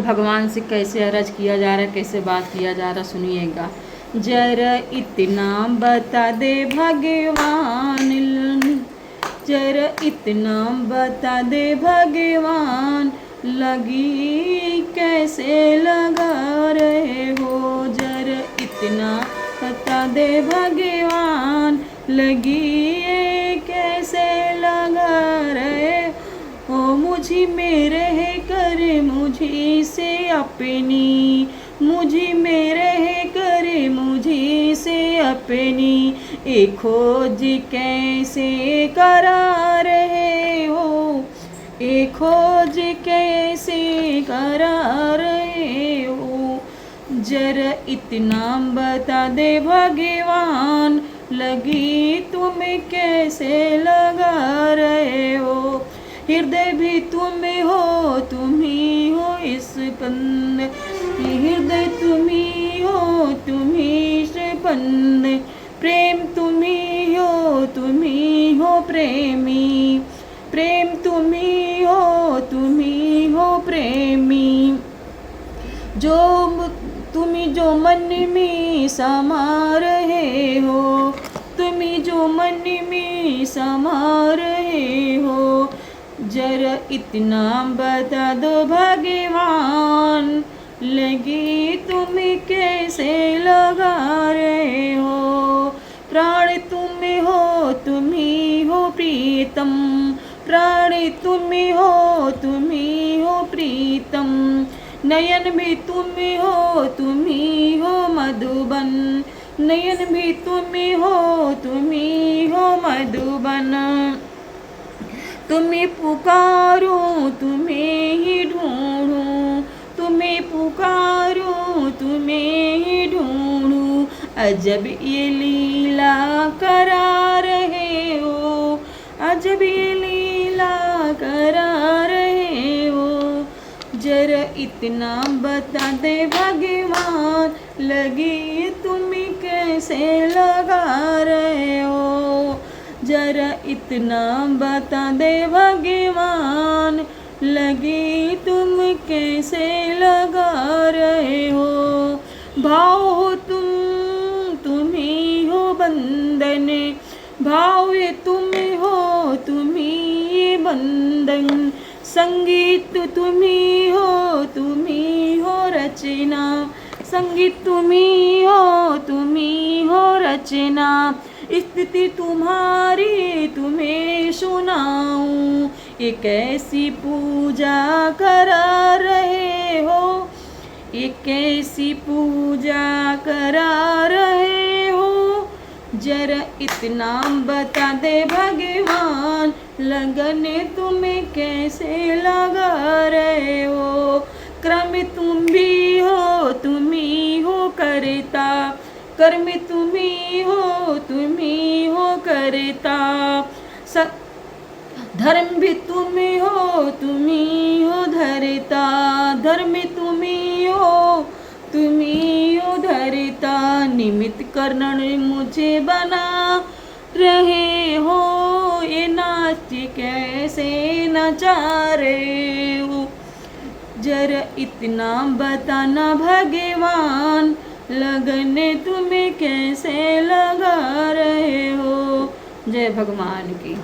भगवान से कैसे अर्ज किया जा रहा है, कैसे बात किया जा रहा, सुनिएगा। जरा इतना बता दे भगवान, जरा इतना बता दे भगवान, लगी कैसे लगा रहे हो। जरा इतना बता दे भगवान, लगी ये कैसे लगा रहे हो। मुझे मेरे है करे मुझे से अपनी, मुझे मेरे है करे मुझे से अपनी, एक खोज कैसे करा रहे हो, एक खोज कैसे करा रहे हो। जरा इतना बता दे भगवान, लगी तुम्हें कैसे लगा रहे हो। हृदय भी तुम हो, तुम ही हो इस बंद, हृदय तुम ही हो, तुम ही बंद, प्रेम तुम ही हो, तुम ही हो प्रेमी, प्रेम तुम ही हो, तुम ही हो प्रेमी। जो तुम्ही जो मन में समा रहे हो, तुम्ही जो मन में समा रहे हो। जरा इतना बता दो भगवान, लगी तुम्हें कैसे लगा रहे हो। प्राण तुम हो, तुम ही हो प्रीतम, प्राण तुम हो, तुम ही हो प्रीतम। नयन भी तुम हो, तुम ही हो मधुबन, नयन भी तुम हो, तुम ही हो मधुबन। तुम्हें पुकारूं, तुम्हें ही ढूंढूं, तुम्हें पुकारूं, तुम्हें ही ढूंढूं। अजब ये लीला करा रहे हो, अजब ये लीला करा रहे हो। जरा इतना बता दे भगवान, लगी तुम्हें कैसे लगा रहे हो। जरा इतना बता दे भगवान, लगी तुम कैसे लगा रहे हो। भाव हो तुम ही हो बंधन, भाव ये तुम हो, तुम ही बंधन। संगीत तुम ही हो, तुम ही हो रचना, संगीत तुम ही हो, तुम ही हो रचना। स्थिति तुम्हारी तुम्हें सुनाऊं, ये कैसी पूजा करा रहे हो, ये कैसी पूजा करा रहे हो। जरा इतना बता दे भगवान, लगन तुम्हें कैसे लगा रहे हो। क्रम तुम भी हो, तुम ही हो करता, कर्म तुम ही हो, तुम ही हो करता। धर्म भी तुम हो, तुम ही हो धरता, धर्म तुम ही हो, तुम ही हो धरता। निमित्त कारण मुझे बना रहे हो, ये नाच कैसे नचा रहे हो। जरा इतना बताना भगवान, लगन तुम्हें कैसे लगा रहे हो। जय भगवान की।